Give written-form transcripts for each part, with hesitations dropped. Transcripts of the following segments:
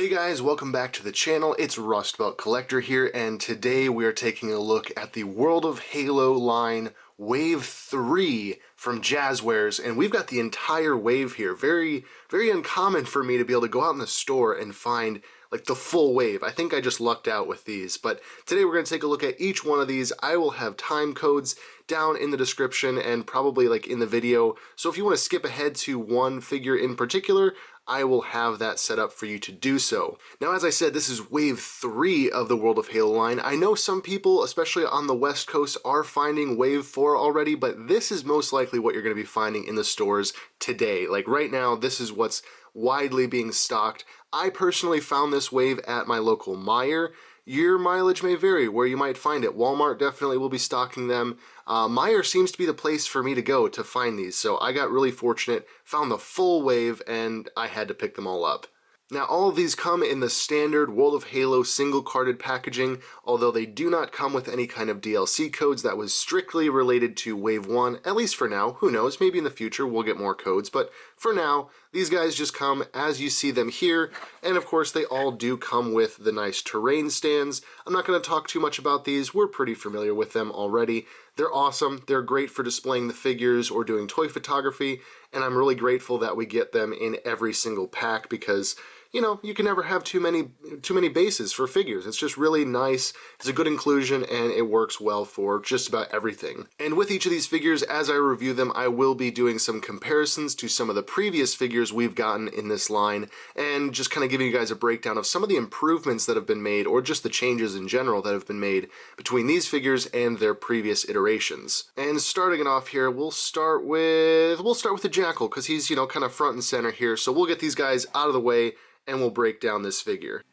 Hey guys, welcome back to the channel. It's Rustbelt Collector here, and today we are taking a look at the World of Halo line Wave 3 from Jazwares, and we've got the entire wave here. Very uncommon for me to be able to go out in the store and find like the full wave. I think I just lucked out with these, but today we're going to take a look at each one of these. I will have time codes down in the description and probably like in the video, so if you want to skip ahead to one figure in particular, I will have that set up for you to do so. Now, as I said, this is Wave 3 of the World of Halo line. I know some people, especially on the West Coast, are finding Wave 4 already, but this is most likely what you're going to be finding in the stores today. Like right now, this is what's widely being stocked. I personally found this wave at my local Meijer. Your mileage may vary where you might find it. Walmart definitely will be stocking them. Meijer seems to be the place for me to go to find these, so I got really fortunate, found the full wave, and I had to pick them all up. Now, all of these come in the standard World of Halo single-carded packaging, although they do not come with any kind of DLC codes. That was strictly related to Wave 1, at least for now. Who knows, maybe in the future we'll get more codes, but for now, these guys just come as you see them here, and of course they all do come with the nice terrain stands. I'm not going to talk too much about these, we're pretty familiar with them already. They're awesome, they're great for displaying the figures or doing toy photography, and I'm really grateful that we get them in every single pack because, you know, you can never have too many bases for figures. It's just really nice, it's a good inclusion, and it works well for just about everything. And with each of these figures, as I review them, I will be doing some comparisons to some of the previous figures we've gotten in this line, and just kind of giving you guys a breakdown of some of the improvements that have been made, or just the changes in general that have been made between these figures and their previous iterations. And starting it off here, we'll start with the Jackel, because he's, you know, kind of front and center here, so we'll get these guys out of the way and we'll break down this figure.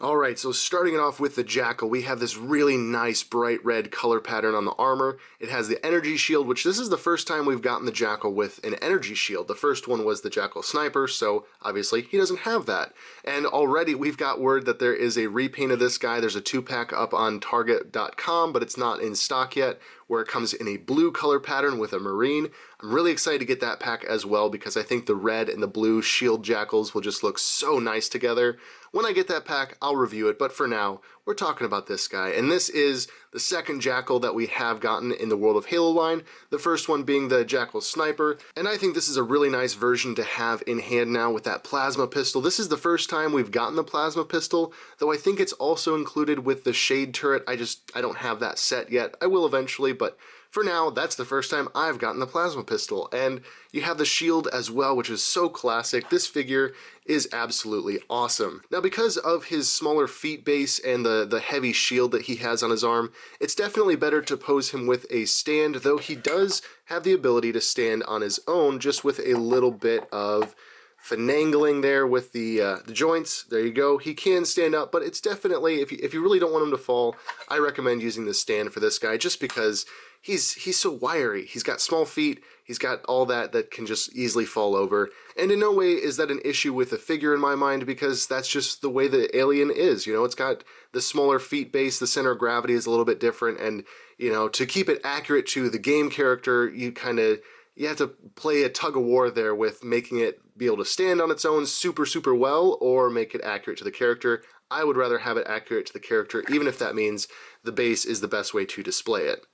Alright, so starting it off with the Jackel, we have this really nice bright red color pattern on the armor. It has the energy shield, which this is the first time we've gotten the Jackel with an energy shield. The first one was the Jackel Sniper, so obviously he doesn't have that. And already we've got word that there is a repaint of this guy. There's a 2-pack up on Target.com, but it's not in stock yet, where it comes in a blue color pattern with a marine. I'm really excited to get that pack as well because I think the red and the blue shield Jackals will just look so nice together. When I get that pack, I'll review it, but for now, we're talking about this guy. And this is the second Jackel that we have gotten in the World of Halo line, the first one being the Jackel Sniper. And I think this is a really nice version to have in hand now with that plasma pistol. This is the first time we've gotten the plasma pistol, though I think it's also included with the shade turret. I don't have that set yet. I will eventually, but for now, that's the first time I've gotten the plasma pistol. And you have the shield as well, which is so classic. This figure is absolutely awesome. Now, because of his smaller feet base and the heavy shield that he has on his arm, it's definitely better to pose him with a stand, though he does have the ability to stand on his own, just with a little bit of finagling there with the joints. There you go. He can stand up, but it's definitely, if you really don't want him to fall, I recommend using the stand for this guy, just because he's so wiry. He's got small feet. He's got all that can just easily fall over. And in no way is that an issue with the figure in my mind, because that's just the way the alien is. You know, it's got the smaller feet base, the center of gravity is a little bit different, and, you know, to keep it accurate to the game character, you have to play a tug of war there with making it be able to stand on its own super well, or make it accurate to the character. I would rather have it accurate to the character, even if that means the base is the best way to display it.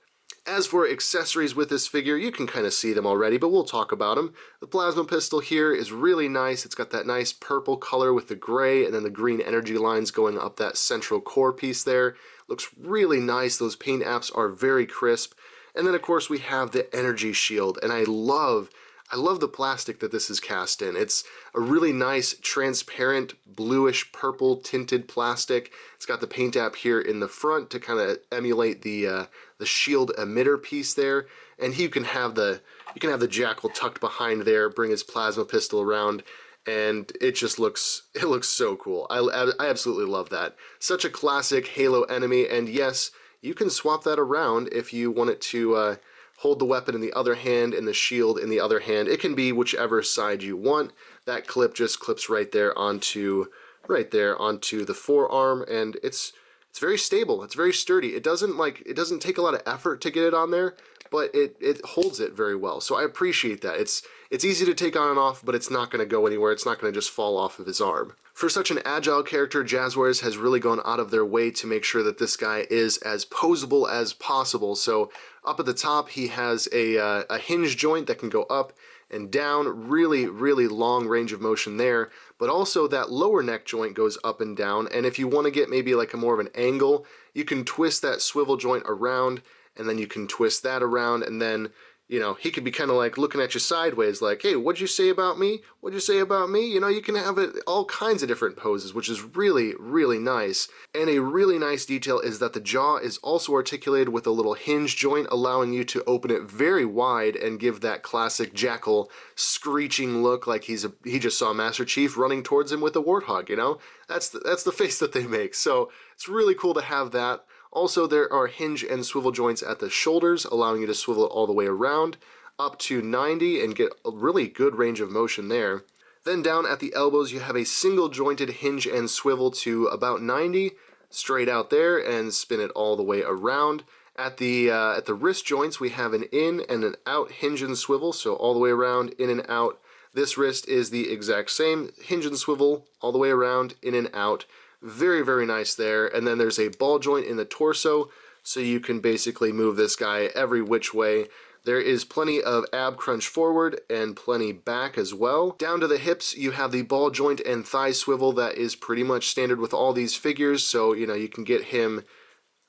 As for accessories with this figure, you can kind of see them already, but we'll talk about them. The plasma pistol here is really nice. It's got that nice purple color with the gray and then the green energy lines going up that central core piece there. Looks really nice. Those paint apps are very crisp. And then, of course, we have the energy shield, and I love the plastic that this is cast in. It's a really nice, transparent, bluish purple tinted plastic. It's got the paint app here in the front to kind of emulate the shield emitter piece there. And you can have the Jackel tucked behind there, bring his plasma pistol around, and it just looks so cool. I absolutely love that. Such a classic Halo enemy, and yes, you can swap that around if you want it to hold the weapon in the other hand and the shield in the other hand. It can be whichever side you want. That clip just clips right there onto the forearm, and it's very stable. It's very sturdy. It doesn't take a lot of effort to get it on there, but it holds it very well. So I appreciate that. It's easy to take on and off, but it's not going to go anywhere. It's not going to just fall off of his arm. For such an agile character, Jazwares has really gone out of their way to make sure that this guy is as posable as possible. So up at the top, he has a hinge joint that can go up and down, really, really long range of motion there, but also that lower neck joint goes up and down, and if you want to get maybe like a more of an angle, you can twist that swivel joint around, and then you can twist that around, and then, you know, he could be kind of like looking at you sideways like, hey, what'd you say about me? What'd you say about me? You know, you can have it all kinds of different poses, which is really, really nice. And a really nice detail is that the jaw is also articulated with a little hinge joint, allowing you to open it very wide and give that classic Jackel screeching look like he just saw Master Chief running towards him with a warthog, you know? That's the face that they make. So it's really cool to have that. Also, there are hinge and swivel joints at the shoulders, allowing you to swivel it all the way around, up to 90, and get a really good range of motion there. Then down at the elbows, you have a single jointed hinge and swivel to about 90, straight out there, and spin it all the way around. At the wrist joints, we have an in and an out hinge and swivel, so all the way around, in and out. This wrist is the exact same, hinge and swivel, all the way around, in and out. Very, very nice there. And then there's a ball joint in the torso, so you can basically move this guy every which way. There is plenty of ab crunch forward and plenty back as well. Down to the hips, you have the ball joint and thigh swivel that is pretty much standard with all these figures, so you know, you can get him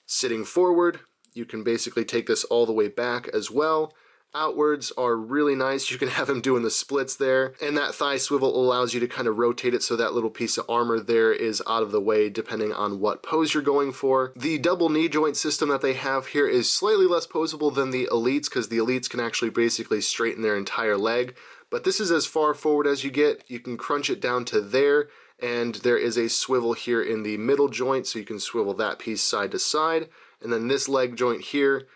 sitting forward. You can basically take this all the way back as well. Outwards are really nice. You can have him doing the splits there, and that thigh swivel allows you to kind of rotate it so that little piece of armor there is out of the way depending on what pose you're going for. The double knee joint system that they have here is slightly less posable than the elites, because the elites can actually basically straighten their entire leg, but this is as far forward as you get. You can crunch it down to there, and there is a swivel here in the middle joint, so you can swivel that piece side to side, and then this leg joint here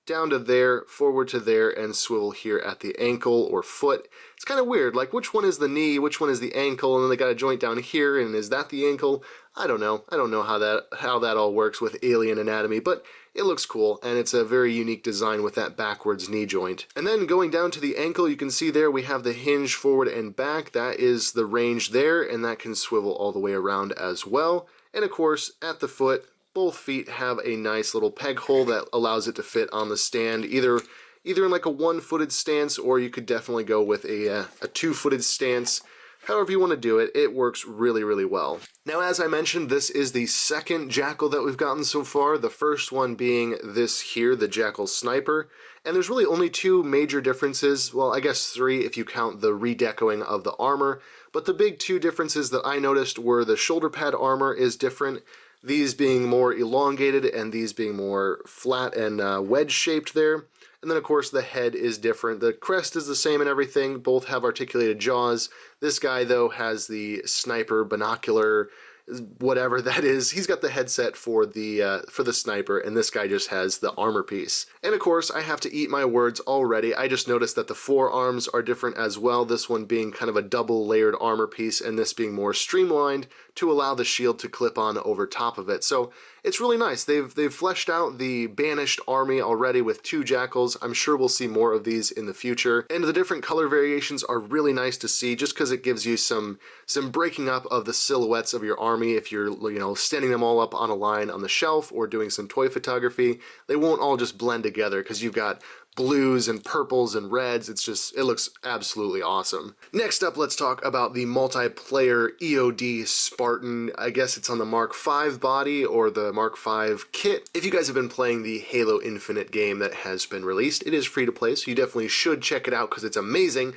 down to there, forward to there, and swivel here at the ankle or foot. It's kind of weird, like which one is the knee, which one is the ankle, and then they got a joint down here, and is that the ankle? I don't know. I don't know how that all works with alien anatomy, but it looks cool, and it's a very unique design with that backwards knee joint. And then going down to the ankle, you can see there we have the hinge forward and back. That is the range there, and that can swivel all the way around as well. And of course, at the foot, both feet have a nice little peg hole that allows it to fit on the stand, either in like a one-footed stance, or you could definitely go with a two-footed stance. However you want to do it, it works really, really well. Now, as I mentioned, this is the second Jackel that we've gotten so far, the first one being this here, the Jackel Sniper. And there's really only two major differences, well, I guess three if you count the redecoing of the armor, but the big two differences that I noticed were the shoulder pad armor is different, these being more elongated and these being more flat and wedge-shaped there. And then, of course, the head is different. The crest is the same and everything. Both have articulated jaws. This guy, though, has the sniper binocular, whatever that is. He's got the headset for the sniper, and this guy just has the armor piece. And, of course, I have to eat my words already. I just noticed that the forearms are different as well, this one being kind of a double-layered armor piece, and this being more streamlined to allow the shield to clip on over top of it. So it's really nice. They've fleshed out the Banished army already with two Jackals. I'm sure we'll see more of these in the future. And the different color variations are really nice to see, just because it gives you some breaking up of the silhouettes of your army. If you're, you know, standing them all up on a line on the shelf or doing some toy photography, they won't all just blend together because you've got blues and purples and reds. It looks absolutely awesome. Next up, let's talk about the multiplayer EOD Spartan. I guess it's on the Mark V body or the Mark V kit. If you guys have been playing the Halo Infinite game that has been released, it is free to play, so you definitely should check it out because it's amazing.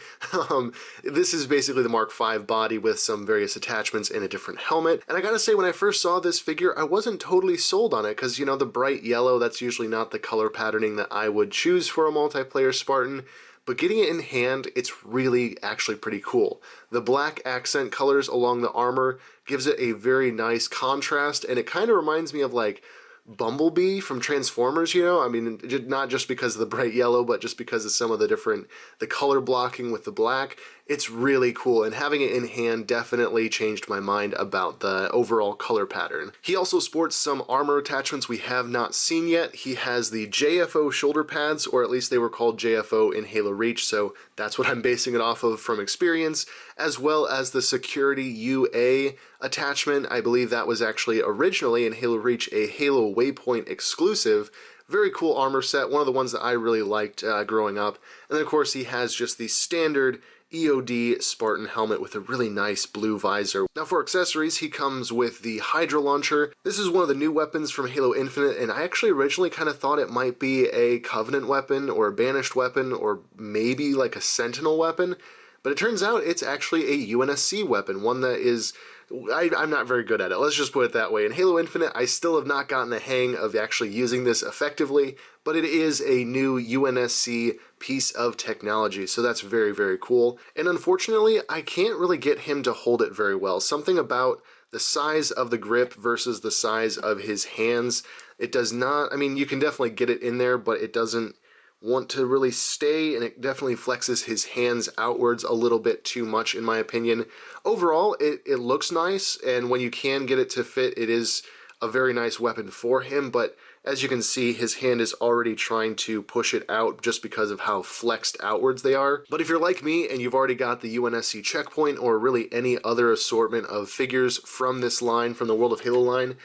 This is basically the Mark V body with some various attachments and a different helmet. And I gotta say, when I first saw this figure, I wasn't totally sold on it because, you know, the bright yellow, that's usually not the color patterning that I would choose for a multiplayer Spartan, but getting it in hand, it's really actually pretty cool. The black accent colors along the armor gives it a very nice contrast, and it kind of reminds me of like Bumblebee from Transformers, you know? I mean, not just because of the bright yellow, but just because of some of the color blocking with the black. It's really cool, and having it in hand definitely changed my mind about the overall color pattern. He also sports some armor attachments we have not seen yet. He has the JFO shoulder pads, or at least they were called JFO in Halo Reach, so that's what I'm basing it off of from experience, as well as the Security UA attachment. I believe that was actually originally in Halo Reach a Halo Waypoint exclusive. Very cool armor set, one of the ones that I really liked growing up. And then of course he has just the standard EOD Spartan helmet with a really nice blue visor. Now for accessories, he comes with the Hydra Launcher. This is one of the new weapons from Halo Infinite, and I actually originally kind of thought it might be a Covenant weapon or a Banished weapon or maybe like a Sentinel weapon, but it turns out it's actually a UNSC weapon, one that is... I'm not very good at it, let's just put it that way. In Halo Infinite, I still have not gotten the hang of actually using this effectively, but it is a new UNSC piece of technology, so that's very, very cool. And unfortunately, I can't really get him to hold it very well. Something about the size of the grip versus the size of his hands, it does not, I mean, you can definitely get it in there, but it doesn't want to really stay, and it definitely flexes his hands outwards a little bit too much in my opinion. Overall, it looks nice, and when you can get it to fit, it is a very nice weapon for him, but as you can see, his hand is already trying to push it out just because of how flexed outwards they are. But if you're like me and you've already got the UNSC checkpoint or really any other assortment of figures from this line, from the World of Halo line,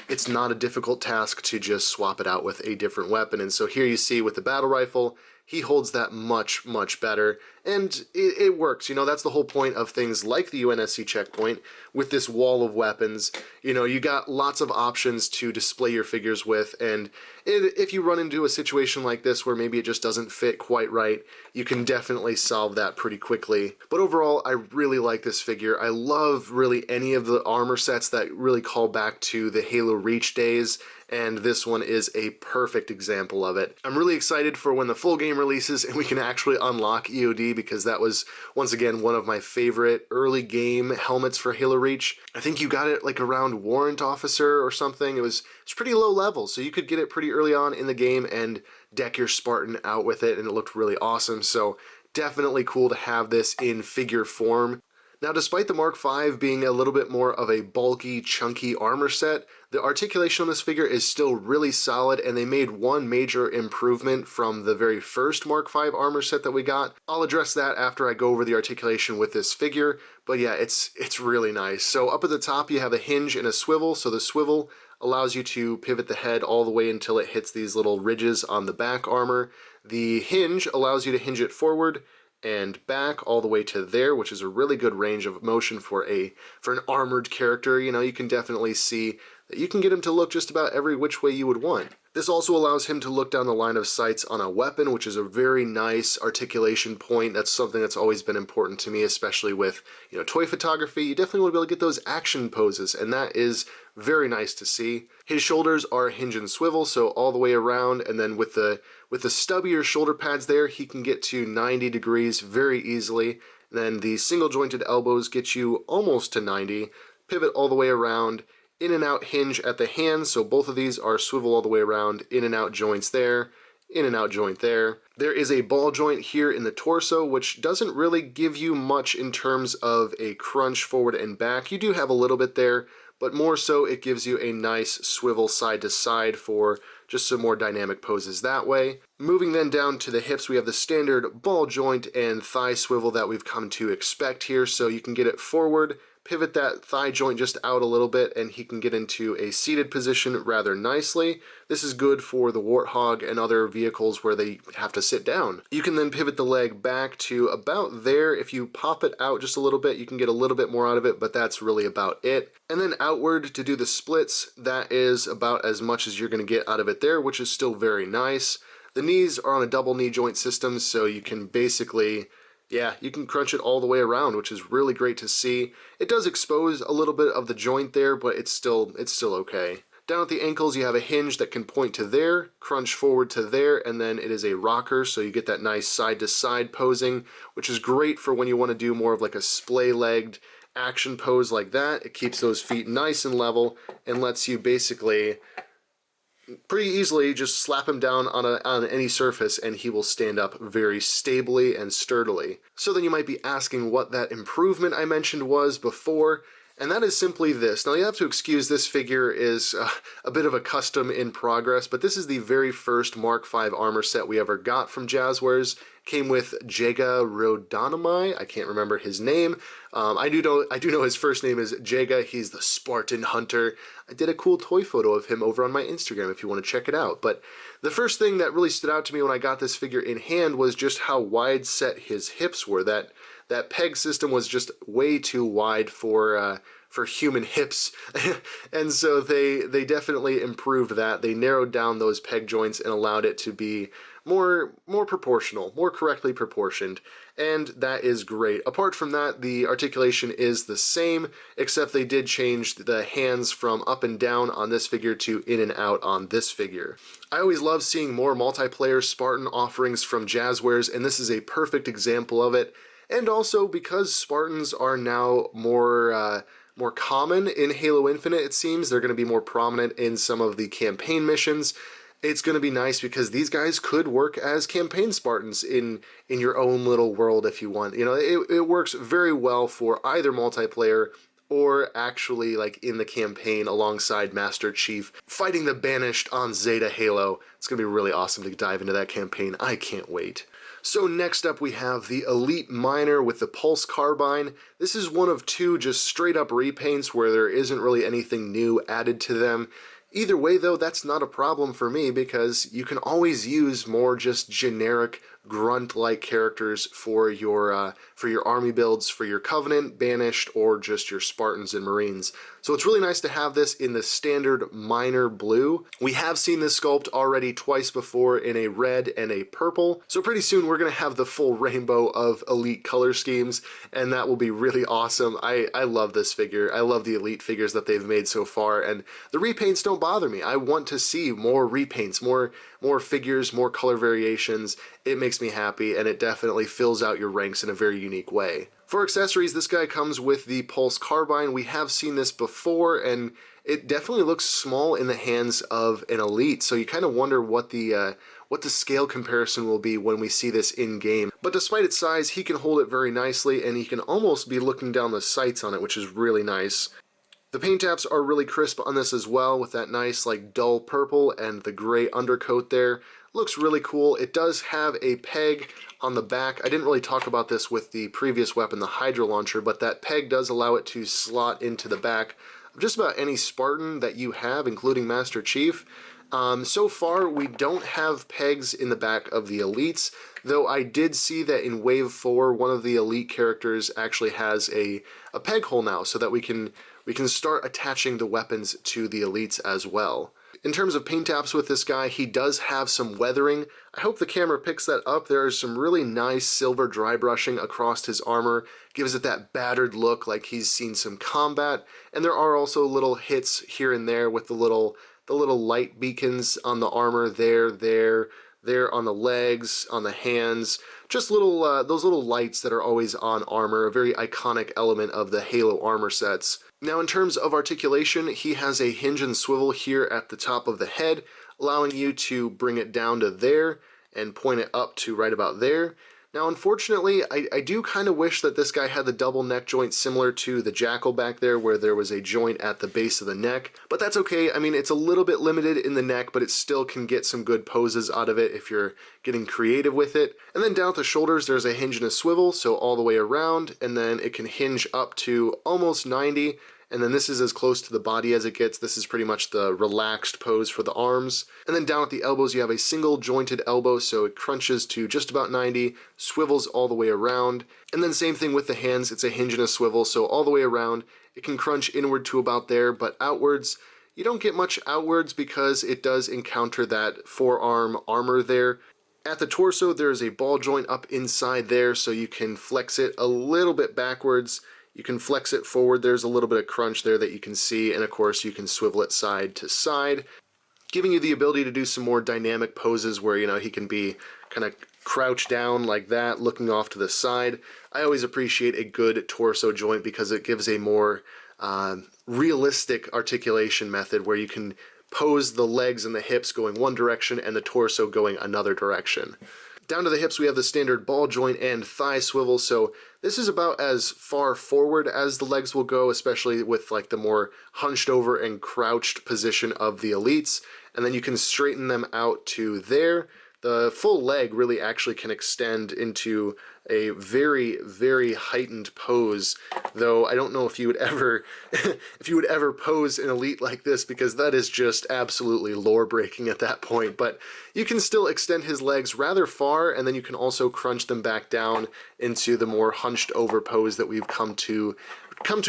it's not a difficult task to just swap it out with a different weapon. And so here you see with the battle rifle, he holds that much, much better, and it works. You know, that's the whole point of things like the UNSC checkpoint with this wall of weapons. You know, you got lots of options to display your figures with, and if you run into a situation like this where maybe it just doesn't fit quite right, you can definitely solve that pretty quickly. But overall, I really like this figure. I love really any of the armor sets that really call back to the Halo Reach days, and this one is a perfect example of it. I'm really excited for when the full game releases and we can actually unlock EOD, because that was, once again, one of my favorite early game helmets for Halo Reach. I think you got it like around Warrant Officer or something. It's pretty low level, so you could get it pretty early on in the game and deck your Spartan out with it, and it looked really awesome, so definitely cool to have this in figure form. Now, despite the Mark V being a little bit more of a bulky, chunky armor set, the articulation on this figure is still really solid, and they made one major improvement from the very first Mark V armor set that we got. I'll address that after I go over the articulation with this figure, but yeah, it's really nice. So up at the top you have a hinge and a swivel, so the swivel allows you to pivot the head all the way until it hits these little ridges on the back armor. The hinge allows you to hinge it forward and back all the way to there, which is a really good range of motion for an armored character. You know, you can definitely see that you can get him to look just about every which way you would want. This also allows him to look down the line of sights on a weapon, which is a very nice articulation point. That's something that's always been important to me, especially with, you know, toy photography. You definitely want to be able to get those action poses, and that is very nice to see. His shoulders are hinge and swivel, so all the way around, and then with the stubbier shoulder pads there, he can get to 90 degrees very easily. And then the single jointed elbows get you almost to 90, pivot all the way around, in and out hinge at the hands, so both of these are swivel all the way around, in and out joints there, in and out joint there. There is a ball joint here in the torso, which doesn't really give you much in terms of a crunch forward and back. You do have a little bit there, but more so it gives you a nice swivel side to side for just some more dynamic poses that way. Moving then down to the hips, we have the standard ball joint and thigh swivel that we've come to expect here, so you can get it forward, pivot that thigh joint just out a little bit, and he can get into a seated position rather nicely. This is good for the Warthog and other vehicles where they have to sit down. You can then pivot the leg back to about there. If you pop it out just a little bit, you can get a little bit more out of it, but that's really about it. And then outward to do the splits, that is about as much as you're going to get out of it there, which is still very nice. The knees are on a double knee joint system, so you can basically, yeah, you can crunch it all the way around, which is really great to see. It does expose a little bit of the joint there, but it's still okay. Down at the ankles, you have a hinge that can point to there, crunch forward to there, and then it is a rocker, so you get that nice side-to-side posing, which is great for when you want to do more of like a splay-legged action pose like that. It keeps those feet nice and level and lets you basically pretty easily just slap him down on any surface and he will stand up very stably and sturdily. So then you might be asking what that improvement I mentioned was before, and that is simply this. Now you have to excuse this figure is a bit of a custom in progress, but this is the very first Mark V armor set we ever got from Jazwares. Came with Jagger. I can't remember his name. I do know his first name is Jagger. He's the Spartan Hunter. I did a cool toy photo of him over on my Instagram if you want to check it out. But the first thing that really stood out to me when I got this figure in hand was just how wide set his hips were. That peg system was just way too wide for human hips, and so they definitely improved that. They narrowed down those peg joints and allowed it to be more proportional, more correctly proportioned, and that is great. Apart from that, the articulation is the same, except they did change the hands from up and down on this figure to in and out on this figure. I always love seeing more multiplayer Spartan offerings from Jazwares, and this is a perfect example of it. And also because Spartans are now more common in Halo Infinite, it seems. They're going to be more prominent in some of the campaign missions. It's going to be nice because these guys could work as campaign Spartans in your own little world if you want. You know, it works very well for either multiplayer or actually like in the campaign alongside Master Chief fighting the Banished on Zeta Halo. It's going to be really awesome to dive into that campaign. I can't wait. So next up we have the Elite Miner with the Pulse Carbine. This is one of two just straight up repaints where there isn't really anything new added to them. Either way though, that's not a problem for me because you can always use more just generic grunt-like characters for your army builds, for your Covenant, Banished, or just your Spartans and Marines. So it's really nice to have this in the standard Miner blue. We have seen this sculpt already twice before in a red and a purple, so pretty soon we're going to have the full rainbow of Elite color schemes, and that will be really awesome. I love this figure. I love the Elite figures that they've made so far, and the repaints don't bother me. I want to see more repaints, more figures, more color variations. It makes me happy, and it definitely fills out your ranks in a very unique way. For accessories, this guy comes with the Pulse Carbine. We have seen this before, and it definitely looks small in the hands of an Elite, so you kind of wonder what the scale comparison will be when we see this in-game. But despite its size, he can hold it very nicely, and he can almost be looking down the sights on it, which is really nice. The paint apps are really crisp on this as well, with that nice like dull purple and the gray undercoat there. Looks really cool. It does have a peg on the back. I didn't really talk about this with the previous weapon, the Hydra Launcher, but that peg does allow it to slot into the back of just about any Spartan that you have, including Master Chief. So far, we don't have pegs in the back of the Elites, though I did see that in Wave 4, one of the Elite characters actually has a peg hole now, so that we can start attaching the weapons to the Elites as well. In terms of paint apps with this guy, he does have some weathering. I hope the camera picks that up. There is some really nice silver dry brushing across his armor, gives it that battered look like he's seen some combat, and there are also little hits here and there with the little light beacons on the armor there on the legs, on the hands, just little those little lights that are always on armor, a very iconic element of the Halo armor sets. Now in terms of articulation, he has a hinge and swivel here at the top of the head, allowing you to bring it down to there and point it up to right about there. Now unfortunately, I do kind of wish that this guy had the double neck joint similar to the Jackel back there, where there was a joint at the base of the neck, but that's okay. I mean, it's a little bit limited in the neck, but it still can get some good poses out of it if you're getting creative with it. And then down at the shoulders, there's a hinge and a swivel, so all the way around, and then it can hinge up to almost 90, and then this is as close to the body as it gets. This is pretty much the relaxed pose for the arms. And then down at the elbows, you have a single jointed elbow, so it crunches to just about 90, swivels all the way around. And then same thing with the hands, it's a hinge and a swivel, so all the way around. It can crunch inward to about there, but outwards, you don't get much outwards because it does encounter that forearm armor there. At the torso, there's a ball joint up inside there, so you can flex it a little bit backwards. You can flex it forward, there's a little bit of crunch there that you can see, and of course you can swivel it side to side, giving you the ability to do some more dynamic poses where, you know, he can be kind of crouched down like that, looking off to the side. I always appreciate a good torso joint because it gives a more realistic articulation method where you can pose, the legs and the hips going one direction and the torso going another direction. Down to the hips we have the standard ball joint and thigh swivel, so this is about as far forward as the legs will go, especially with like the more hunched over and crouched position of the elites, and then you can straighten them out to there. The full leg really actually can extend into a very, very heightened pose, though I don't know if you would ever if you would ever pose an elite like this, because that is just absolutely lore breaking at that point. But you can still extend his legs rather far, and then you can also crunch them back down into the more hunched over pose that we've come to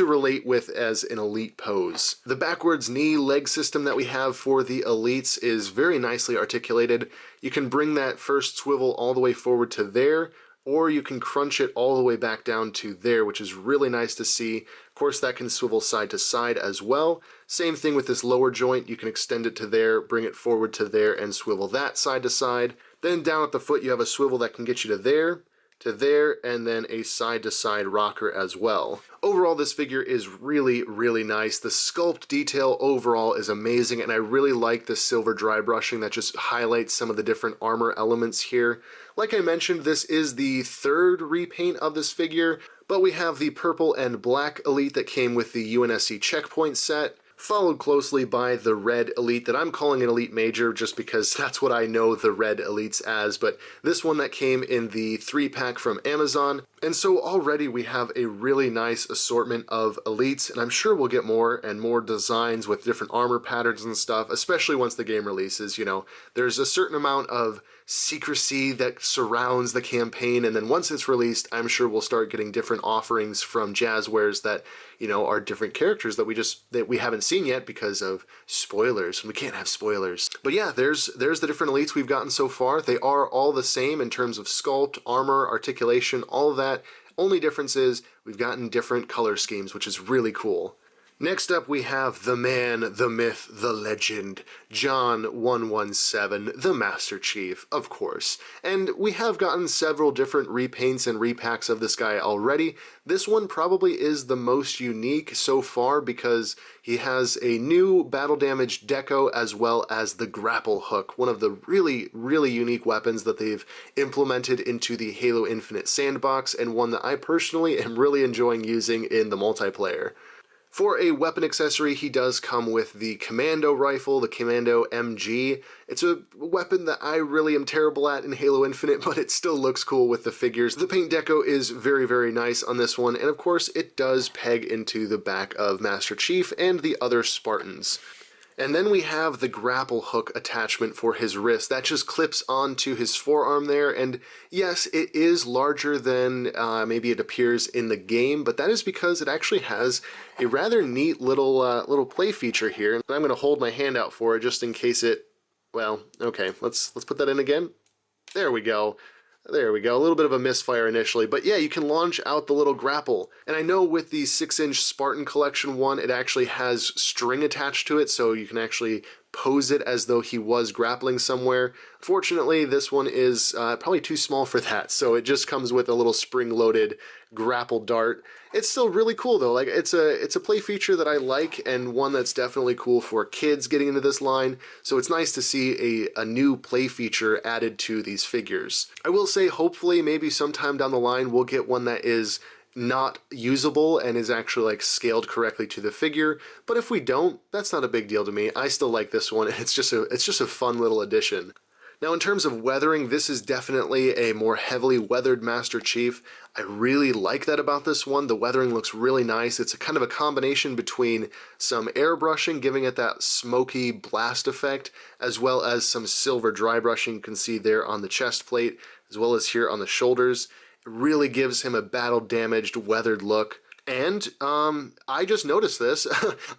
relate with as an elite pose. The backwards knee leg system that we have for the elites is very nicely articulated. You can bring that first swivel all the way forward to there, or you can crunch it all the way back down to there, which is really nice to see. Of course, that can swivel side to side as well. Same thing with this lower joint. You can extend it to there, bring it forward to there, and swivel that side to side. Then down at the foot, you have a swivel that can get you to there, and then a side-to-side rocker as well. Overall, this figure is really, really nice. The sculpt detail overall is amazing, and I really like the silver dry brushing that just highlights some of the different armor elements here. Like I mentioned, this is the third repaint of this figure, but we have the purple and black elite that came with the UNSC checkpoint set, followed closely by the red elite that I'm calling an elite major just because that's what I know the red elites as, but this one that came in the 3-pack from Amazon. And so already we have a really nice assortment of elites, and I'm sure we'll get more and more designs with different armor patterns and stuff, especially once the game releases. You know, there's a certain amount of secrecy that surrounds the campaign, and then once it's released, I'm sure we'll start getting different offerings from Jazwares that, you know, are different characters that we haven't seen yet because of spoilers, and we can't have spoilers. But yeah, there's the different elites we've gotten so far. They are all the same in terms of sculpt, armor, articulation, all of that. Only difference is we've gotten different color schemes, which is really cool. Next up we have the man, the myth, the legend, John 117, the Master Chief, of course. And we have gotten several different repaints and repacks of this guy already. This one probably is the most unique so far because he has a new battle damage deco as well as the grapple hook, one of the really, really unique weapons that they've implemented into the Halo Infinite sandbox, and one that I personally am really enjoying using in the multiplayer. For a weapon accessory, he does come with the Commando rifle, the Commando MG. It's a weapon that I really am terrible at in Halo Infinite, but it still looks cool with the figures. The paint deco is very, very nice on this one, and of course it does peg into the back of Master Chief and the other Spartans. And then we have the grapple hook attachment for his wrist. That just clips onto his forearm there, and yes, it is larger than maybe it appears in the game, but that is because it actually has a rather neat little play feature here. And I'm going to hold my hand out for it just in case it, well, okay, let's put that in again. There we go. There we go, a little bit of a misfire initially, but yeah, you can launch out the little grapple. And I know with the 6-inch Spartan Collection one, it actually has string attached to it, so you can actually pose it as though he was grappling somewhere. Fortunately, this one is probably too small for that, so it just comes with a little spring-loaded grapple dart. It's still really cool though. Like it's a play feature that I like, and one that's definitely cool for kids getting into this line. So it's nice to see a new play feature added to these figures. I will say, hopefully, maybe sometime down the line we'll get one that is not usable and is actually like scaled correctly to the figure. But if we don't, that's not a big deal to me. I still like this one. It's just a fun little addition. Now, in terms of weathering, this is definitely a more heavily weathered Master Chief. I really like that about this one. The weathering looks really nice. It's a kind of a combination between some airbrushing, giving it that smoky blast effect, as well as some silver dry brushing you can see there on the chest plate, as well as here on the shoulders. It really gives him a battle-damaged, weathered look. And I just noticed this.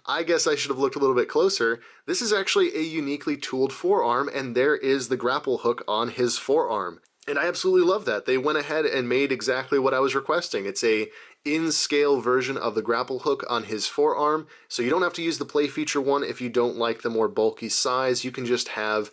I guess I should have looked a little bit closer. This is actually a uniquely tooled forearm, and there is the grapple hook on his forearm. And I absolutely love that. They went ahead and made exactly what I was requesting. It's a in-scale version of the grapple hook on his forearm, so you don't have to use the play feature one if you don't like the more bulky size. You can just have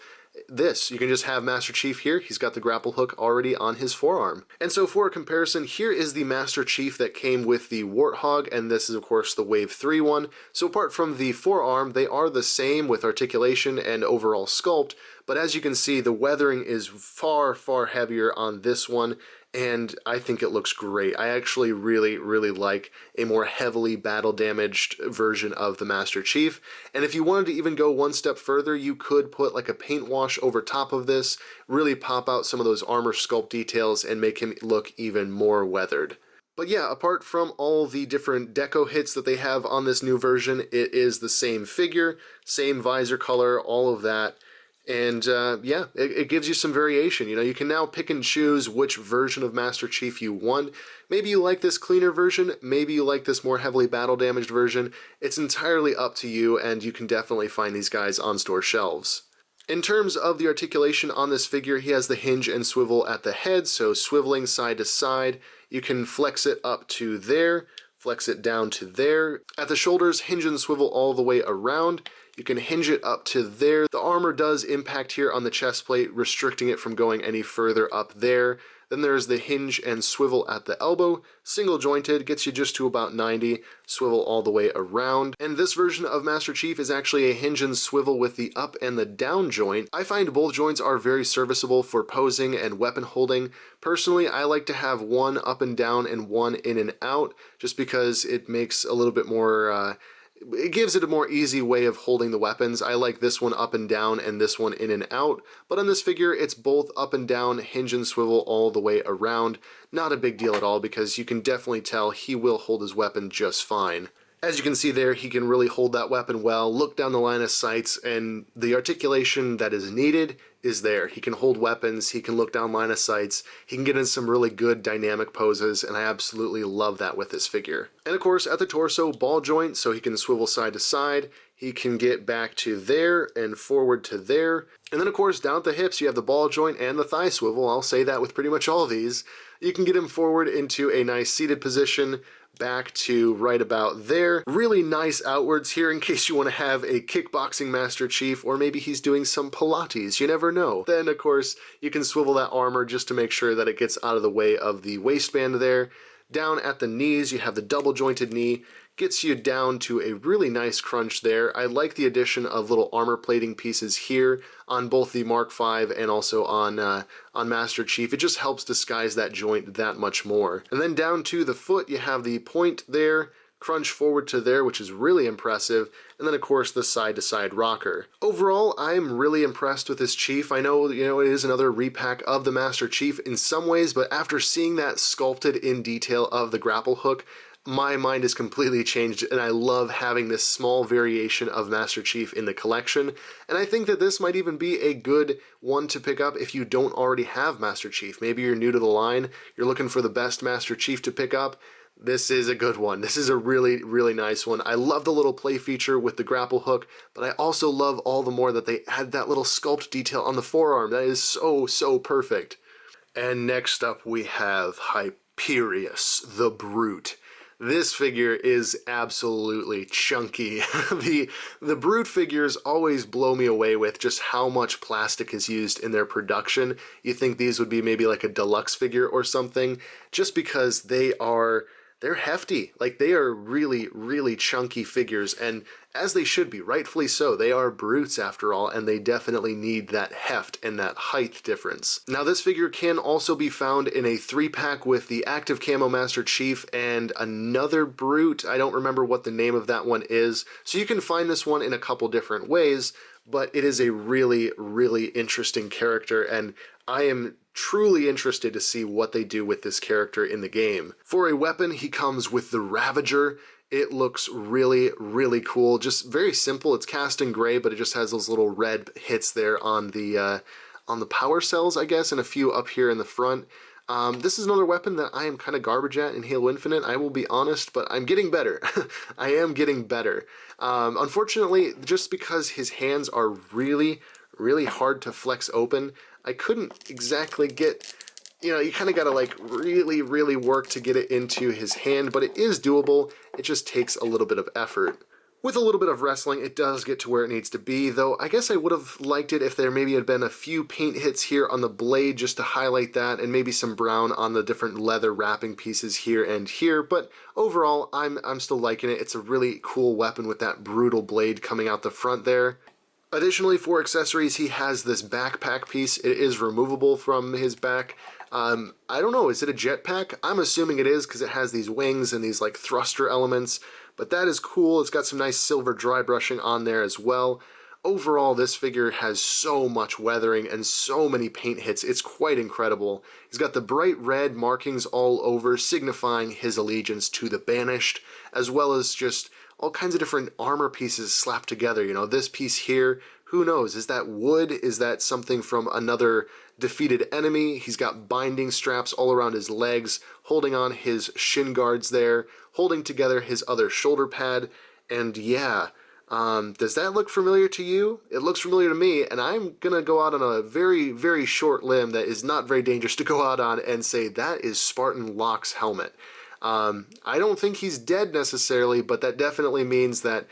this. You can just have Master Chief here. He's got the grapple hook already on his forearm. And so for a comparison, here is the Master Chief that came with the Warthog, and this is of course the Wave 3 one. So apart from the forearm, they are the same with articulation and overall sculpt, but as you can see, the weathering is far, far heavier on this one, and I think it looks great. I actually really, really like a more heavily battle damaged version of the Master Chief. And if you wanted to even go one step further, you could put like a paint wash over top of this, really pop out some of those armor sculpt details and make him look even more weathered. But yeah, apart from all the different deco hits that they have on this new version, it is the same figure, same visor color, all of that. And yeah, it gives you some variation. You know, you can now pick and choose which version of Master Chief you want. Maybe you like this cleaner version, maybe you like this more heavily battle damaged version. It's entirely up to you, and you can definitely find these guys on store shelves. In terms of the articulation on this figure, he has the hinge and swivel at the head, so swiveling side to side. You can flex it up to there, flex it down to there. At the shoulders, hinge and swivel all the way around. You can hinge it up to there. The armor does impact here on the chest plate, restricting it from going any further up there. Then there's the hinge and swivel at the elbow, single jointed, gets you just to about 90, swivel all the way around. And this version of Master Chief is actually a hinge and swivel with the up and the down joint. I find both joints are very serviceable for posing and weapon holding. Personally, I like to have one up and down and one in and out, just because it makes a little bit more, it gives it a more easy way of holding the weapons. I like this one up and down and this one in and out, but on this figure it's both up and down, hinge and swivel all the way around. Not a big deal at all, because you can definitely tell he will hold his weapon just fine. As you can see there, he can really hold that weapon well, look down the line of sights, and the articulation that is needed is there. He can hold weapons, he can look down line of sights, he can get in some really good dynamic poses, and I absolutely love that with this figure. And of course, at the torso, ball joint, so he can swivel side to side, he can get back to there and forward to there. And then of course, down at the hips, you have the ball joint and the thigh swivel. I'll say that with pretty much all of these. You can get him forward into a nice seated position, back to right about there. Really nice outwards here in case you want to have a kickboxing Master Chief, or maybe he's doing some Pilates, you never know. Then of course you can swivel that armor just to make sure that it gets out of the way of the waistband there. Down at the knees you have the double jointed knee, gets you down to a really nice crunch there. I like the addition of little armor plating pieces here on both the Mark V and also on Master Chief. It just helps disguise that joint that much more. And then down to the foot, you have the point there, crunch forward to there, which is really impressive, and then of course the side-to-side rocker. Overall, I'm really impressed with this Chief. I know, you know, it is another repack of the Master Chief in some ways, but after seeing that sculpted in detail of the grapple hook, my mind is completely changed, and I love having this small variation of Master Chief in the collection. And I think that this might even be a good one to pick up if you don't already have Master Chief. Maybe you're new to the line, you're looking for the best Master Chief to pick up. This is a good one. This is a really, really nice one. I love the little play feature with the grapple hook, but I also love all the more that they add that little sculpt detail on the forearm. That is so, so perfect. And next up we have Hyperius, the Brute. This figure is absolutely chunky. The Brute figures always blow me away with just how much plastic is used in their production. You think these would be maybe like a deluxe figure or something, just because they're hefty. Like, they are really, really chunky figures, and as they should be, rightfully so. They are brutes after all, and they definitely need that heft and that height difference. Now, this figure can also be found in a 3-pack with the active camo Master Chief and another brute. I don't remember what the name of that one is, so you can find this one in a couple different ways, but it is a really, really interesting character, and I am truly interested to see what they do with this character in the game. For a weapon, he comes with the Ravager. It looks really, really cool. Just very simple. It's cast in gray, but it just has those little red hits there on the power cells, I guess, and a few up here in the front. This is another weapon that I am kind of garbage at in Halo Infinite, I will be honest, but I'm getting better. I am getting better. Unfortunately, just because his hands are really, really hard to flex open, I couldn't exactly get, you know, you kind of got to like really, really work to get it into his hand, but it is doable. It just takes a little bit of effort. With a little bit of wrestling, it does get to where it needs to be, though I guess I would have liked it if there maybe had been a few paint hits here on the blade just to highlight that, and maybe some brown on the different leather wrapping pieces here and here, but overall, I'm still liking it. It's a really cool weapon with that brutal blade coming out the front there. Additionally, for accessories, he has this backpack piece. It is removable from his back. I don't know, is it a jetpack? I'm assuming it is because it has these wings and these like thruster elements, but that is cool. It's got some nice silver dry brushing on there as well. Overall, this figure has so much weathering and so many paint hits. It's quite incredible. He's got the bright red markings all over, signifying his allegiance to the Banished, as well as just all kinds of different armor pieces slapped together. You know, this piece here, who knows? Is that wood? Is that something from another defeated enemy? He's got binding straps all around his legs, holding on his shin guards there, holding together his other shoulder pad, and yeah, does that look familiar to you? It looks familiar to me, and I'm gonna go out on a very, very short limb that is not very dangerous to go out on and say that is Spartan Locke's helmet. I don't think he's dead necessarily, but that definitely means that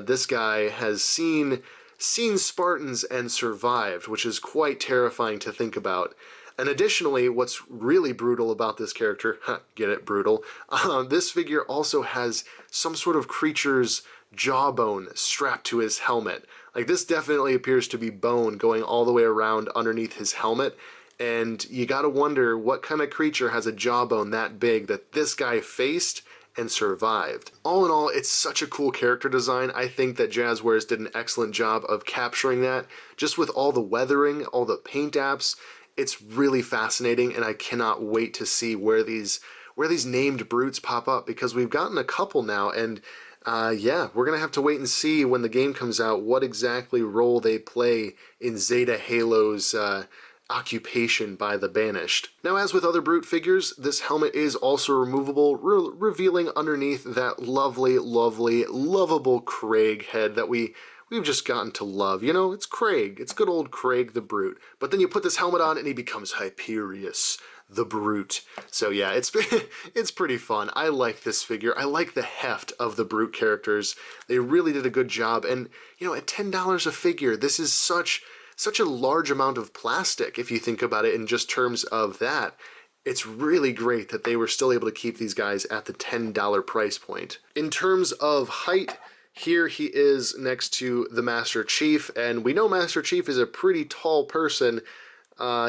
this guy has seen Spartans and survived, which is quite terrifying to think about. And additionally, what's really brutal about this character, get it, brutal, this figure also has some sort of creature's jawbone strapped to his helmet. Like, this definitely appears to be bone going all the way around underneath his helmet, and you gotta wonder what kind of creature has a jawbone that big that this guy faced and survived. All in all, it's such a cool character design. I think that Jazwares did an excellent job of capturing that, just with all the weathering, all the paint apps. It's really fascinating, and I cannot wait to see where these named brutes pop up, because we've gotten a couple now, and yeah, we're gonna have to wait and see when the game comes out what exactly role they play in Zeta Halo's occupation by the Banished. Now, as with other brute figures, this helmet is also removable, revealing underneath that lovely, lovely, lovable Craig head that we've just gotten to love. You know, it's Craig. It's good old Craig the Brute. But then you put this helmet on and he becomes Hyperius the Brute. So yeah, it's pretty fun. I like this figure. I like the heft of the Brute characters. They really did a good job. And, you know, at $10 a figure, this is such a large amount of plastic if you think about it in just terms of that. It's really great that they were still able to keep these guys at the $10 price point. In terms of height, here he is next to the Master Chief, and we know Master Chief is a pretty tall person.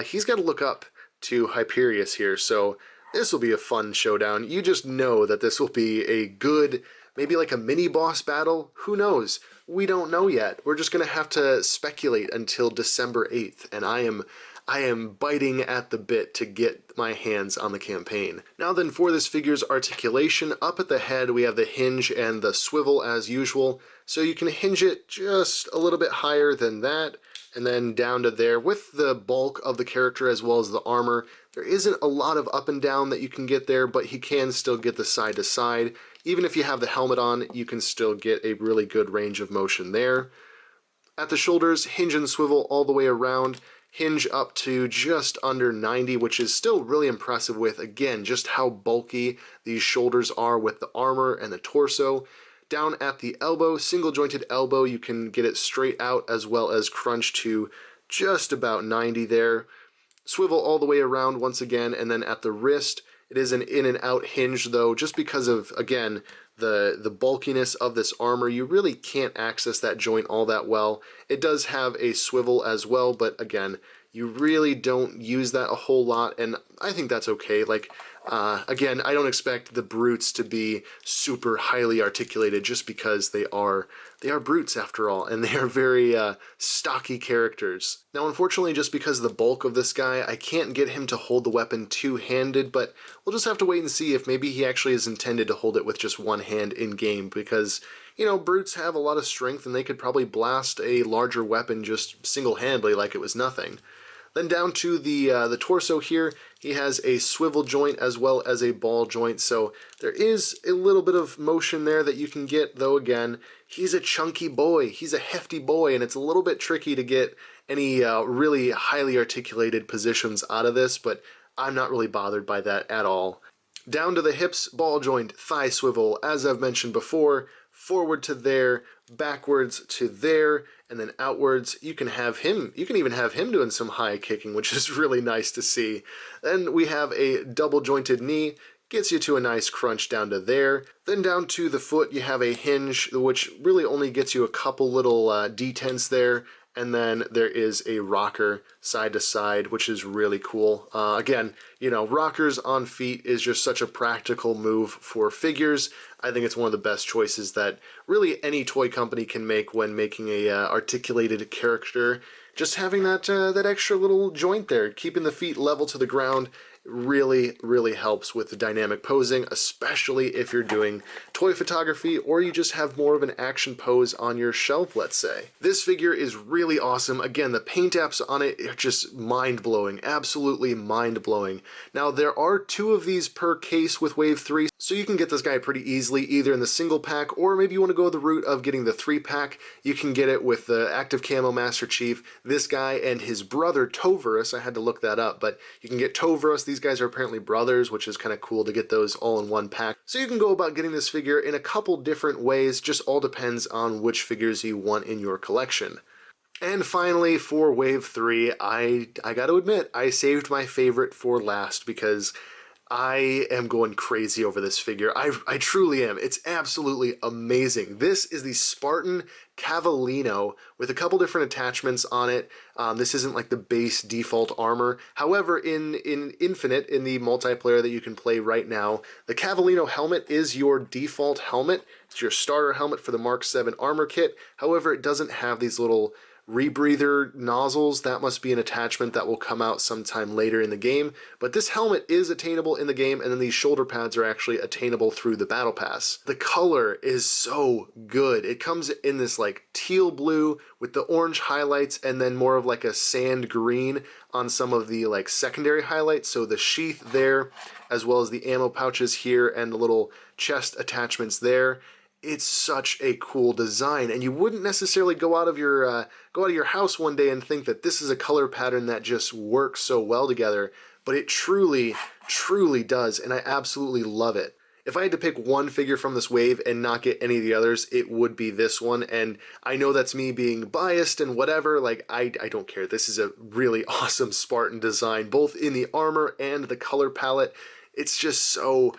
He's got to look up to Hyperius here, so this will be a fun showdown. You just know that this will be a good, maybe like a mini-boss battle. Who knows? We don't know yet. We're just going to have to speculate until December 8th, and I am biting at the bit to get my hands on the campaign. Now then, for this figure's articulation, up at the head we have the hinge and the swivel as usual, so you can hinge it just a little bit higher than that, and then down to there. With the bulk of the character as well as the armor, there isn't a lot of up and down that you can get there, but he can still get the side to side. Even if you have the helmet on, you can still get a really good range of motion there. At the shoulders, hinge and swivel all the way around, hinge up to just under 90, which is still really impressive with, again, just how bulky these shoulders are with the armor and the torso. Down at the elbow, single jointed elbow, you can get it straight out as well as crunch to just about 90 there. Swivel all the way around once again, and then at the wrist, it is an in and out hinge though, just because of, again, the bulkiness of this armor. You really can't access that joint all that well. It does have a swivel as well, but again, you really don't use that a whole lot, and I think that's okay. Like, again, I don't expect the brutes to be super highly articulated just because they are brutes after all, and they are very stocky characters. Now, unfortunately, just because of the bulk of this guy, I can't get him to hold the weapon two-handed, but we'll just have to wait and see if maybe he actually is intended to hold it with just one hand in-game, because, you know, brutes have a lot of strength, and they could probably blast a larger weapon just single-handedly like it was nothing. Then down to the torso here, he has a swivel joint as well as a ball joint, so there is a little bit of motion there that you can get, though again, he's a chunky boy, he's a hefty boy, and it's a little bit tricky to get any really highly articulated positions out of this, but I'm not really bothered by that at all. Down to the hips, ball joint, thigh swivel, as I've mentioned before, forward to there, backwards to there, and then outwards. You can even have him doing some high kicking, which is really nice to see. Then we have a double jointed knee, gets you to a nice crunch down to there. Then down to the foot you have a hinge, which really only gets you a couple little detents there. And then there is a rocker side to side, which is really cool. Again, you know, rockers on feet is just such a practical move for figures. I think it's one of the best choices that really any toy company can make when making a articulated character. Just having that extra little joint there, keeping the feet level to the ground, really helps with the dynamic posing, especially if you're doing toy photography or you just have more of an action pose on your shelf, let's say. This figure is really awesome. Again, the paint apps on it are just mind-blowing, absolutely mind-blowing. Now, there are 2 of these per case with Wave 3, so you can get this guy pretty easily, either in the single pack, or maybe you want to go the route of getting the 3-pack. You can get it with the Active Camo Master Chief, this guy, and his brother Tovarus. I had to look that up, but you can get Tovarus. These guys are apparently brothers, which is kind of cool to get those all in one pack. So you can go about getting this figure in a couple different ways, just all depends on which figures you want in your collection. And finally, for Wave 3, I gotta admit, I saved my favorite for last because I am going crazy over this figure. I truly am. It's absolutely amazing. This is the Spartan Cavallino with a couple different attachments on it. This isn't like the base default armor. However, in Infinite, in the multiplayer that you can play right now, the Cavallino helmet is your default helmet. It's your starter helmet for the Mark 7 armor kit. However, it doesn't have these little rebreather nozzles. That must be an attachment that will come out sometime later in the game, but this helmet is attainable in the game, and then these shoulder pads are actually attainable through the battle pass. The color is so good. It comes in this like teal blue with the orange highlights and then more of like a sand green on some of the like secondary highlights. So the sheath there, as well as the ammo pouches here and the little chest attachments there. It's such a cool design, and you wouldn't necessarily go out of your house one day and think that this is a color pattern that just works so well together, but it truly does, and I absolutely love it. If I had to pick one figure from this wave and not get any of the others, it would be this one, and I know that's me being biased and whatever, like, I don't care. This is a really awesome Spartan design, both in the armor and the color palette. It's just so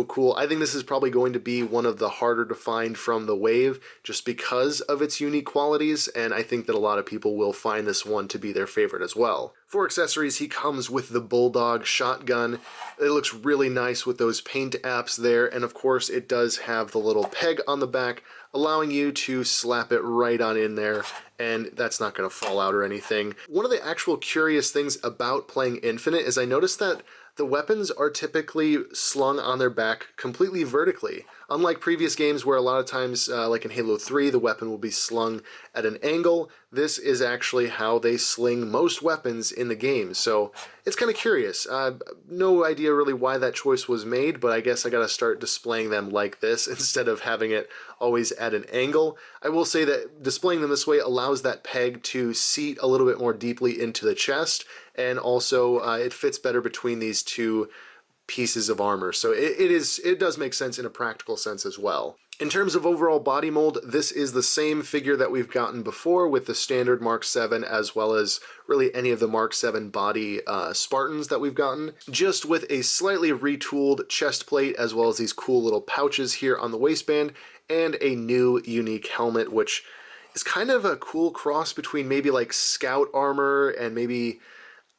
cool. I think this is probably going to be one of the harder to find from the wave just because of its unique qualities, and I think that a lot of people will find this one to be their favorite as well. For accessories, he comes with the Bulldog shotgun. It looks really nice with those paint apps there, and of course it does have the little peg on the back, allowing you to slap it right on in there, and that's not going to fall out or anything. One of the actual curious things about playing Infinite is I noticed that the weapons are typically slung on their back completely vertically. Unlike previous games where a lot of times, like in Halo 3, the weapon will be slung at an angle, this is actually how they sling most weapons in the game. So it's kind of curious. No idea really why that choice was made, but I guess I gotta start displaying them like this instead of having it always at an angle. I will say that displaying them this way allows that peg to seat a little bit more deeply into the chest, and also it fits better between these two pieces of armor. So it does make sense in a practical sense as well. In terms of overall body mold, this is the same figure that we've gotten before with the standard Mark 7 as well as really any of the Mark 7 body Spartans that we've gotten, just with a slightly retooled chest plate as well as these cool little pouches here on the waistband and a new unique helmet, which is kind of a cool cross between maybe like scout armor and maybe,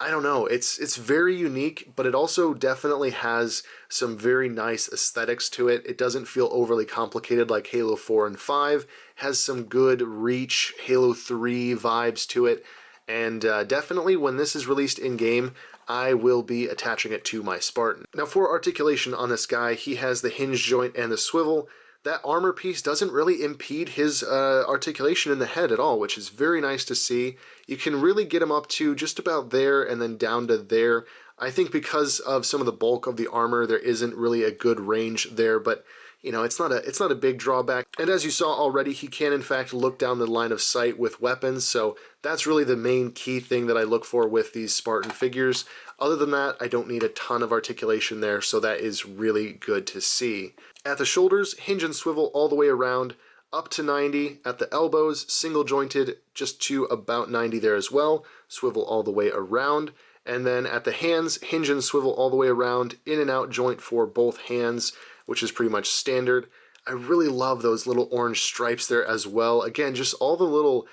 I don't know, it's very unique, but it also definitely has some very nice aesthetics to it. It doesn't feel overly complicated like Halo 4 and 5, has some good Reach, Halo 3 vibes to it, and definitely when this is released in-game, I will be attaching it to my Spartan. Now for articulation on this guy, he has the hinge joint and the swivel. That armor piece doesn't really impede his articulation in the head at all, which is very nice to see. You can really get him up to just about there and then down to there. I think because of some of the bulk of the armor, there isn't really a good range there, but you know, it's not a big drawback. And as you saw already, he can in fact look down the line of sight with weapons, so that's really the main key thing that I look for with these Spartan figures. Other than that, I don't need a ton of articulation there, so that is really good to see. At the shoulders, hinge and swivel all the way around. up to 90 at the elbows, single jointed just to about 90 there as well, swivel all the way around. And then at the hands, hinge and swivel all the way around, in and out joint for both hands, which is pretty much standard. I really love those little orange stripes there as well. Again, just all the little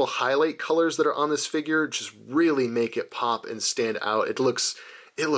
highlight colors that are on this figure just really make it pop and stand out. It looks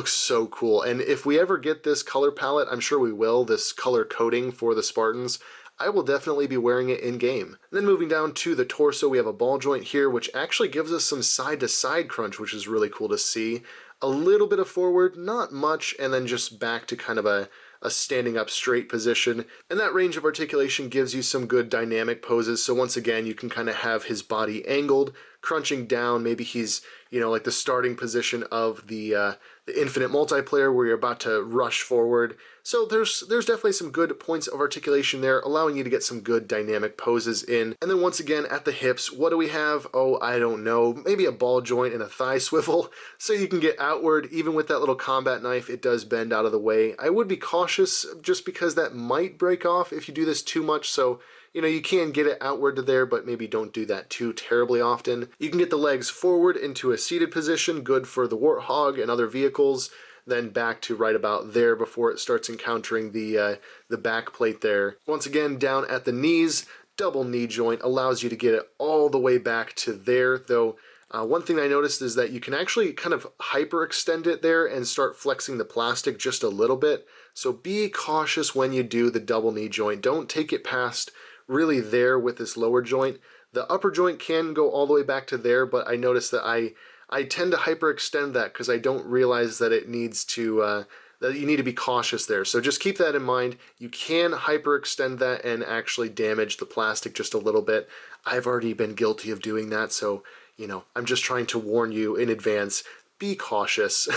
so cool. And if we ever get this color palette, I'm sure we will, this color coding for the Spartans, I will definitely be wearing it in game. Then moving down to the torso, we have a ball joint here, which actually gives us some side-to-side crunch, which is really cool to see. A little bit of forward, not much, and then just back to kind of a standing up straight position. And that range of articulation gives you some good dynamic poses. So once again, you can kind of have his body angled, crunching down. Maybe he's, like the starting position of the infinite multiplayer where you're about to rush forward. So there's definitely some good points of articulation there, allowing you to get some good dynamic poses in. And then once again, at the hips, what do we have? Oh, I don't know. Maybe a ball joint and a thigh swivel, so you can get outward. Even with that little combat knife, it does bend out of the way. I would be cautious just because that might break off if you do this too much, so you can get it outward to there, but maybe don't do that too terribly often. You can get the legs forward into a seated position, good for the Warthog and other vehicles, then back to right about there before it starts encountering the back plate there. Once again, down at the knees, double knee joint allows you to get it all the way back to there, though one thing I noticed is that you can actually kind of hyperextend it there and start flexing the plastic just a little bit, so be cautious when you do the double knee joint. Don't take it past really there with this lower joint. The upper joint can go all the way back to there, but I noticed that I tend to hyperextend that because I don't realize that it needs to, that you need to be cautious there. So just keep that in mind. You can hyperextend that and actually damage the plastic just a little bit. I've already been guilty of doing that, so, I'm just trying to warn you in advance. Be cautious.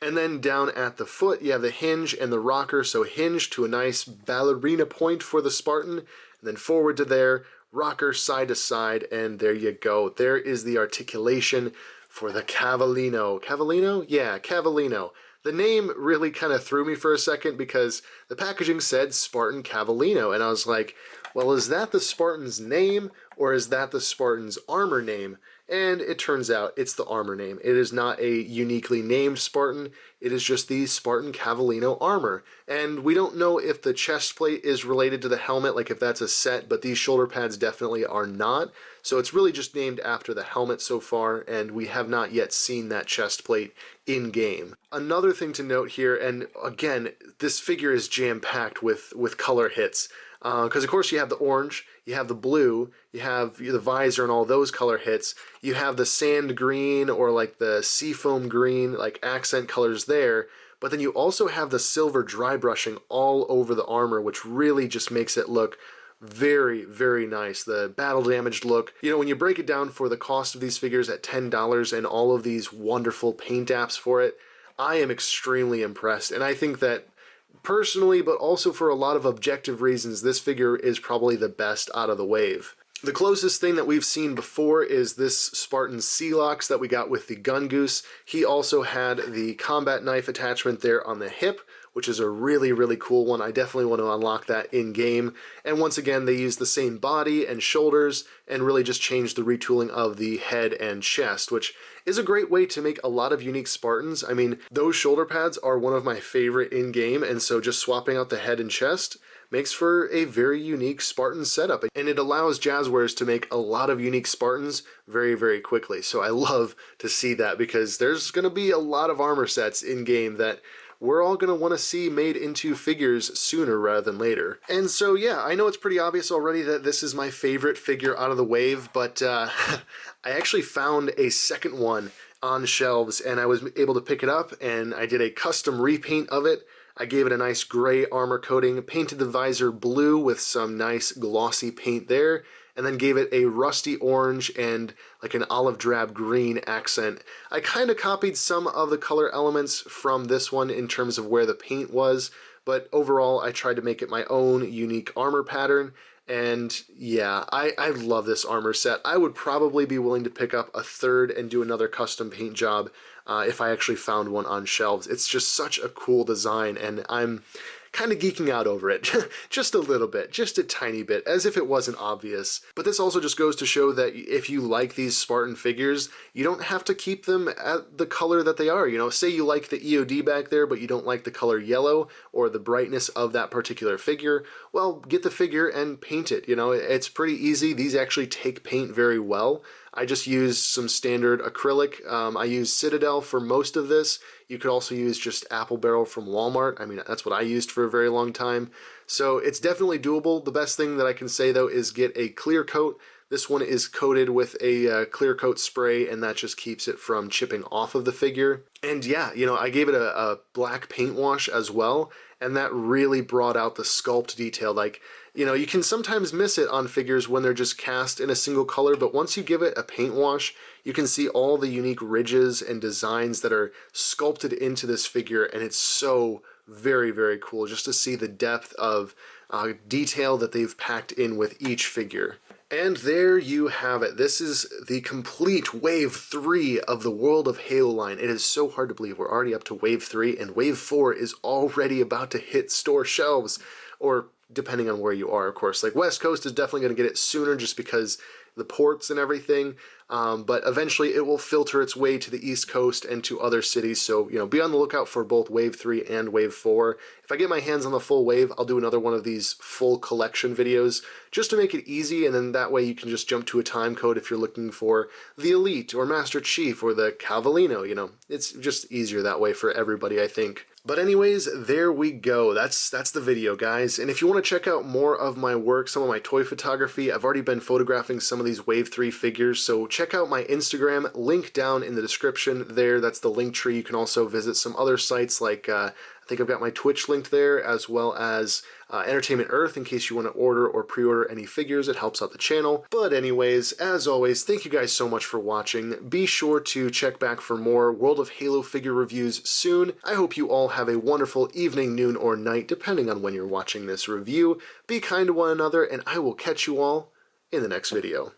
And then down at the foot, you have the hinge and the rocker. So hinge to a nice ballerina point for the Spartan, and then forward to there, rocker side to side, and there you go. There is the articulation for the Cavallino. Cavallino? Yeah, Cavallino. The name really kind of threw me for a second because the packaging said Spartan Cavallino, and I was like, well, is that the Spartan's name or is that the Spartan's armor name? And it turns out it's the armor name. It is not a uniquely named Spartan, it is just the Spartan Cavallino armor. And we don't know if the chest plate is related to the helmet, like if that's a set, but these shoulder pads definitely are not. So it's really just named after the helmet so far, and we have not yet seen that chest plate in-game. Another thing to note here, and again, this figure is jam-packed with color hits. Because of course you have the orange, you have the blue, you have the visor and all those color hits, you have the sand green or like the seafoam green, like accent colors there, but then you also have the silver dry brushing all over the armor, which really just makes it look very, very nice. The battle damaged look. When you break it down for the cost of these figures at $10 and all of these wonderful paint apps for it, I am extremely impressed, and I think that personally, but also for a lot of objective reasons, this figure is probably the best out of the wave. The closest thing that we've seen before is this Spartan Sealox that we got with the Gun Goose. He also had the combat knife attachment there on the hip, which is a really, really cool one. I definitely want to unlock that in-game. And once again, they use the same body and shoulders and really just changed the retooling of the head and chest, which is a great way to make a lot of unique Spartans. I mean, those shoulder pads are one of my favorite in-game, and so just swapping out the head and chest makes for a very unique Spartan setup, and it allows Jazwares to make a lot of unique Spartans very, very quickly. So I love to see that because there's going to be a lot of armor sets in-game that we're all going to want to see made into figures sooner rather than later. And so yeah, I know it's pretty obvious already that this is my favorite figure out of the wave, but I actually found a second one on shelves and I was able to pick it up and I did a custom repaint of it. I gave it a nice gray armor coating, painted the visor blue with some nice glossy paint there, and then gave it a rusty orange and like an olive drab green accent. I kind of copied some of the color elements from this one in terms of where the paint was, but overall I tried to make it my own unique armor pattern. And yeah, I love this armor set. I would probably be willing to pick up a third and do another custom paint job if I actually found one on shelves. It's just such a cool design, and I'm kind of geeking out over it. Just a little bit, just a tiny bit, as if it wasn't obvious. But this also just goes to show that if you like these Spartan figures, you don't have to keep them at the color that they are. You know, say you like the EOD back there, but you don't like the color yellow or the brightness of that particular figure, well, get the figure and paint it. You know, it's pretty easy. These actually take paint very well. I just use some standard acrylic. I use Citadel for most of this. You could also use just Apple Barrel from Walmart. I mean, that's what I used for a very long time. So it's definitely doable. The best thing that I can say, though, is get a clear coat. This one is coated with a clear coat spray, and that just keeps it from chipping off of the figure. And yeah, you know, I gave it a black paint wash as well, and that really brought out the sculpt detail. Like, you know, you can sometimes miss it on figures when they're just cast in a single color, but once you give it a paint wash, you can see all the unique ridges and designs that are sculpted into this figure, and it's so very, very cool just to see the depth of detail that they've packed in with each figure. And there you have it. This is the complete Wave 3 of the World of Halo line. It is so hard to believe we're already up to Wave 3, and Wave 4 is already about to hit store shelves, or depending on where you are, of course. Like, West Coast is definitely going to get it sooner just because the ports and everything, but eventually it will filter its way to the East Coast and to other cities, so, you know, be on the lookout for both Wave 3 and Wave 4. If I get my hands on the full wave, I'll do another one of these full collection videos, just to make it easy, and then that way you can just jump to a time code if you're looking for the Elite, or Master Chief, or the Cavallino, you know. It's just easier that way for everybody, I think. But anyways, there we go. That's the video, guys. And if you want to check out more of my work, some of my toy photography, I've already been photographing some of these Wave 3 figures, so check out my Instagram, link down in the description there. That's the link tree. You can also visit some other sites like I think I've got my Twitch linked there, as well as Entertainment Earth in case you want to order or pre-order any figures. It helps out the channel. But anyways, as always, thank you guys so much for watching. Be sure to check back for more World of Halo figure reviews soon. I hope you all have a wonderful evening, noon, or night, depending on when you're watching this review. Be kind to one another, and I will catch you all in the next video.